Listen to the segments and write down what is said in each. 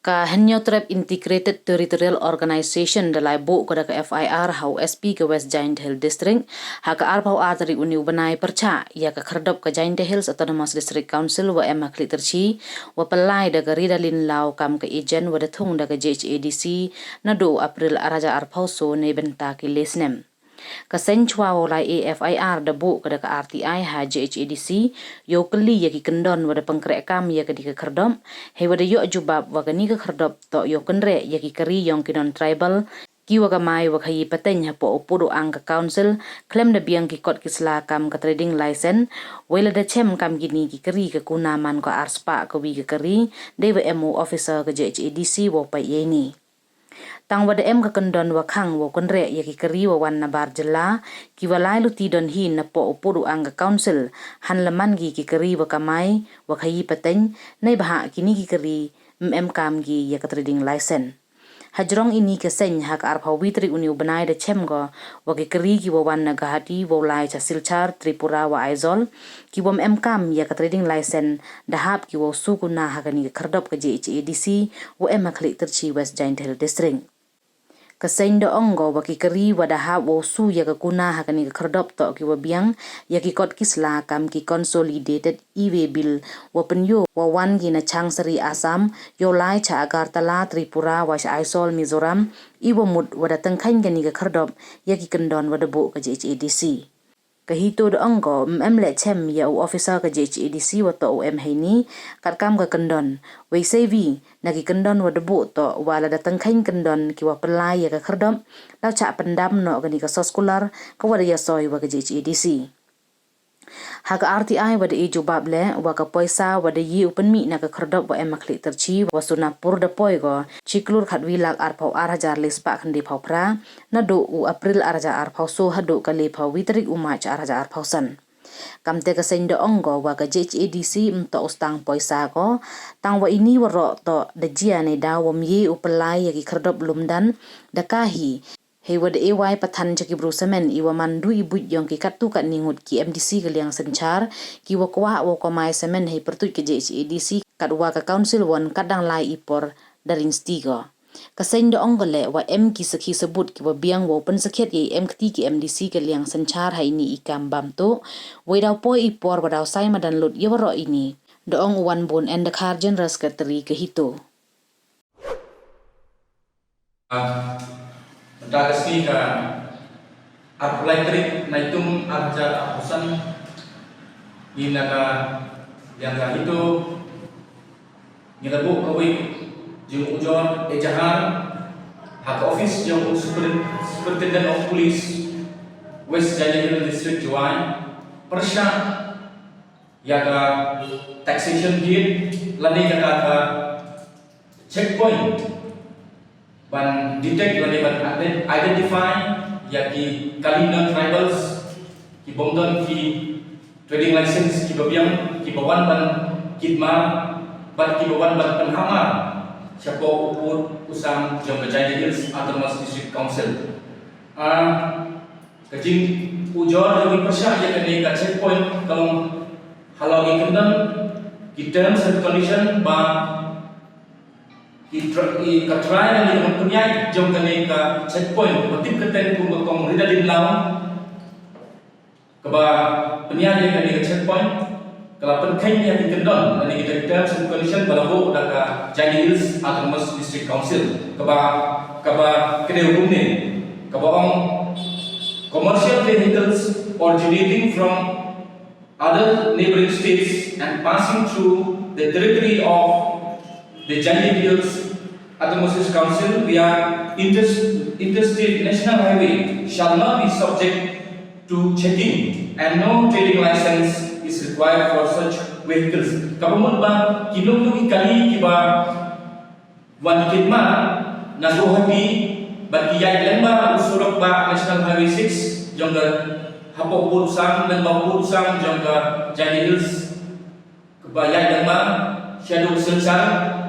Ka henyo trap Integrated Territorial Organization dalai bo kada ka FIR hau SP ke West Giant Hill District ha ka arbau atari uniu banai perca ya ka khardop ka Giant Hills Autonomous District Council wa emma kli terci wa pelai da ka ridalin lau kam ka ejen wa da thung da ka JHADC na do April araja arbau so ne benta ki lesnem. Kasen chua olai AFIR da bo kada ka RTI ha JHADC yo keli ya ki kendon wada pengkrek kam ya ka di ka kerdom he wada yo jubab wa ni ka kerdop to yo kenre ya ki keri yong kinon tribal ki wa ka mai wa khayi pateng ha po opudo ang ka council klem da biang ki kot kisla kam ka trading license wela da chem kam gini ki keri ka kunaman ko arspa ka wi ka keri dewa MO officer ka JHADC wa pa yeni. Tang wada em ka kendon wa khang wa konre ya ki keri wa wan na bar jela ki walai lu ti don hin na po upuru ang ka council han laman gi ki keri wa kamai wa khayi pateng nei baha kini ki keri kam gi ya ka trading license. Hajrong ini ke seny hak arpau witri uniu banai da chem go wa ki keri ki wa wan na gahati wa lai cha Silchar Tripura wa Aizol ki wa kam ya ka trading license da hap ki wa sukuna hakani ka kardop ka JHADC wa khlik terci West Giant Hill District. Kasendo ongo wa ki keri wa da hap wa su ya ka kuna hakani ka kardop to ki wa biang ya ki kot kisla kam ki consolidated e-way bill wa penyo wa wan gi na Changsari Assam yo lai cha Agartala Tripura wa Aizol Mizoram i wa mut wa da tengkhain gani ka kardop ya ki kendon wa da bo ka JHADC. Kahito do ongo le chem ya u officer ka JHADC wa to haini kat kam ka kendon wei sevi nagi kendon wa debu to wala da tengkhain kendon ki wa pelai ya ka kerdom lau cha pendam no gani ka soskular ka wa ya soy wa ka JHADC. Ha ka RTI wa da e jubab le wa ka poisa wa da yi upen mi na ka kerdop wa klik terci wa sunapur da poi go chiklur khat wilak arpau arajar lispa khandi phau pra na do u April araja arpau so hado ka le phau witrik uma cha araja arpau san. Kamte ka sendo ongo wa ka JHADC mto ustang poisa ko tang wa ini wa ro to da jia ne da wa mi upelai ya ki kerdop lumdan da kahi he wada ewai patan jaki brusamen iwa mandu ibu yong ki katu kat ningut ki MDC kaliang senchar ki wa kwa mai semen he pertut ke JHADC kat wa ka council won kadang lai ipor darin stigo. Kasain do onggole wa ki sakhi sebut ki wa biang wa open sakhet ye kti ki MDC kaliang senchar hai ni ikam bamto wedau po ipor wadau sai madan lut yewaro ini do ong wan bon and the Kharjan Raskatri ke hito. Dagasni ka elektrik na itum arja apusan ginaga yang itu ngilabu kawi jung ujon ejahan hak office jung superintendent of police West Giant Hill District Juan persya yaga taxation gate lani ka checkpoint ban detect ban identify ya ki Kalina tribals ki bomdon ki trading license ki babiang ki bawan ban kidma ban ki bawan ban penhamar siapa upur usang jom Giant Hills Autonomous District Council kajing ujor dari persya ya kene ka checkpoint kalau halau ki kendam ki terms and condition ba ka try na ni mempunyai jom kene ka checkpoint betul keten pun berkong rida din lawan keba penyai kene ka checkpoint kalau penken yang dikendon dan kita terms condition balahu dah ka Giant Hills Autonomous District Council keba kene hukum ni keba ong commercial vehicles originating from other neighboring states and passing through the territory of the Giant Hills Autonomous Council via interstate national highway shall not be subject to checking and no trading license is required for such vehicles. Kapamud ba kinung kali kiba wan kidma na gohati ba kiyay lemba usurok ba national highway 6 jongga hapo purusang dan purusang jongga Giant Hills kebayay lemba shadow sensar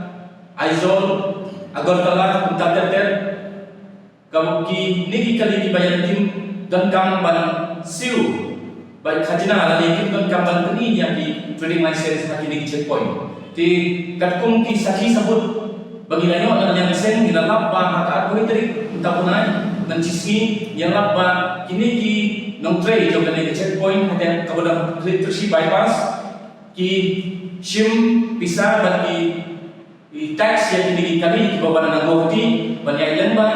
Aizol Agartala Untater Kamuki Niki Kali Bayan Tim dan Kamban Siu baik khajna lagi kim dan kamban teni yang di trading license haki di checkpoint di katkum ki sakhi sabut bagi nanyo na yang sen ginalap ba haka ko itri tapunay nan chismi yang lapa kini ki nong tray jo kan checkpoint hata kabada electricity bypass ki shim bisa bagi tax yang kini kali ki bawah na gohti banyak yang ba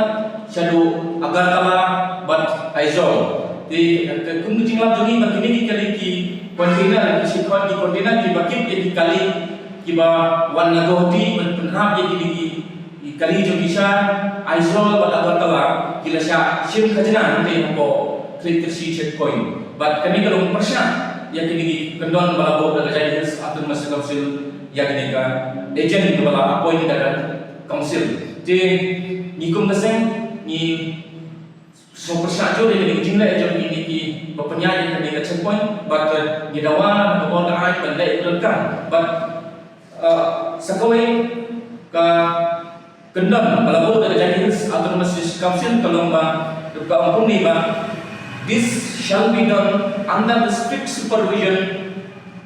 shadow agar kala bat aizol di kung tinggal jongi bagi ni kali ki container ki shikon ki container ki bakit ki kali ki ba wan na gohti penhap yang kini kali jo bisa aizol bat agar kala kila sya shim khajna nanti hampo electricity checkpoint but kami kalau persya yang kini kendon balabo daga jadi atun masih council yang kini ka agent itu bala appoint daga council je nikum keseng ni so persya jo ni jingla agent ini ki bapanya yang kini ka checkpoint but ni dawa ko da ai pandai kan but sakawai ka kendon balabo daga jadi atun masih council kalau ba ka ni ba this shall be done under the strict supervision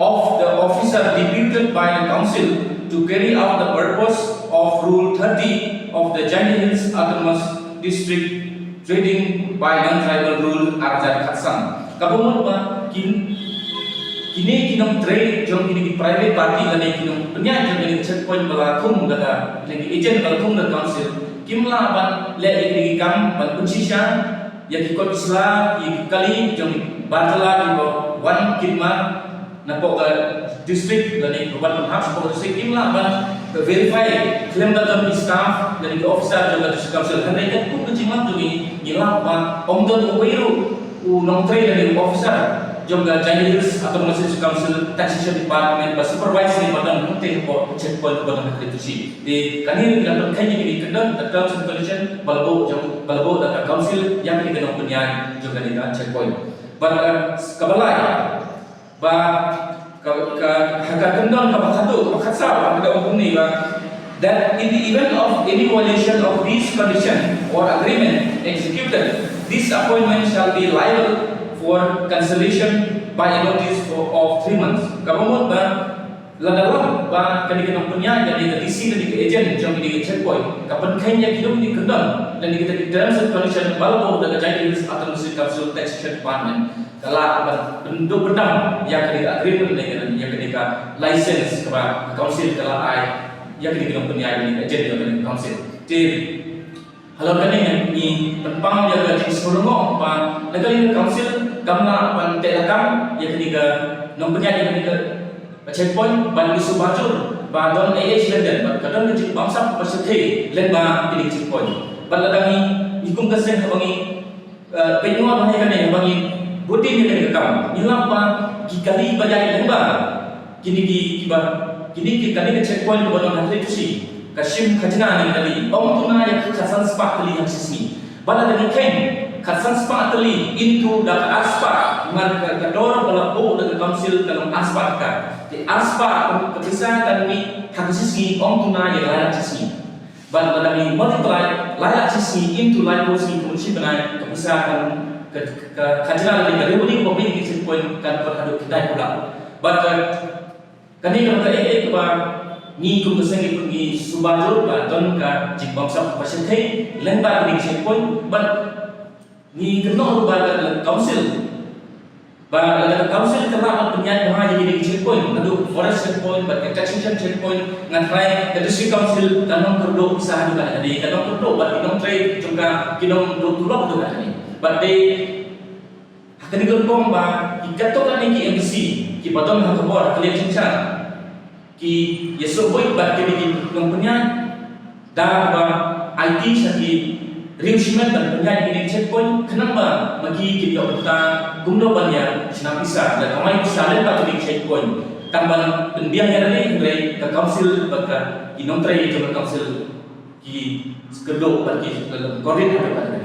of the officer deputed by the council to carry out the purpose of Rule 30 of the Jain Hills Autonomous District Trading by Non-Tribal Rule Arjat Khatsang. Kabumot ba kini kinong trade jong kini private party lani kinong penyan jong kini checkpoint balakum daga lagi agent balakum daga council kimla ban le kini kam ban kunsisya yang ikut Islam yang kali jom batala di wan kidma napo ke district dan buat penghap sebuah district kimlah ban verify claim dalam staff dan officer juga district council hendak kan pun kecimat tu ni ngilang ban omdon uwiru nong trade dari officer jom ga Jain Hills atau district council taxation department ba supervise ni badan penting po checkpoint badan electricity di kanil dapat kanya di kendon dalam condition balbo dalam council yang kita nak penyan juga di checkpoint but kabalai ba haka kendon kabakatu kabakatsa ada umum ni ba that in the event of any violation of these condition or agreement executed this appointment shall be liable for cancellation by a notice of 3 months. Kabamot ba ladalam ba kanilang punya jadi DC dan di agent jom di checkpoint kapan kanya kidum di kendon dan kita di terms and condition balabo daga Jain Hills atau District Council Taxation Department kala bentuk berdam yang kini agreement dengan yang kini license kepada council kala ai yang kini punya di agent dengan council. Jadi kalau kini ni penpang yang gaji seorang pa negara council kamna pan telakam yang kini nomornya yang kini checkpoint ban isu bajur ba don lenden ba kadang ni bangsa pasakhe len ba pilih checkpoint baladangi ikum kasen habangi penyua bahaya kan habangi budi ni kan kam ilang ba kikali bajai lemba kini kini checkpoint ba don hafle tusi kashim khajna ni dali tuna yang khasan spa kali yang sisi baladangi ken khasan spa kali into the aspa marka kador balabo dengan council dalam aspa ka di aspa kepisah kami hakisisi tuna yang layak sisi baladangi multiply layak sisi into layak sisi kunci benai kepisah ke khajna ni dari budi kopi di checkpoint kan berhadap kita pula but kani kalau ke ba ni kung kesengi pergi subajur ba don ka jibangsa pasakhe lemba di checkpoint but ni kena ba council ba council kena penyan bahaya jadi checkpoint nadu forest checkpoint ba taxation checkpoint ngatrai ke district council kanong perlu bisa juga jadi kanong perlu ba kinong trade juga kinong tulok juga ni but they hakani gerpong ba ikatokan ni MC ki baton hakabor kalian cincang ki yesoboy ba kini kinong penyan da ba IT saki Rimshiman dan penyanyi ini checkpoint kenapa bagi kita kita gumdo banyak sinapisa dan kamai bisa lepas di checkpoint tambah pendiang yang dari ke council baka inom tray ke council ki kedok bagi koordinat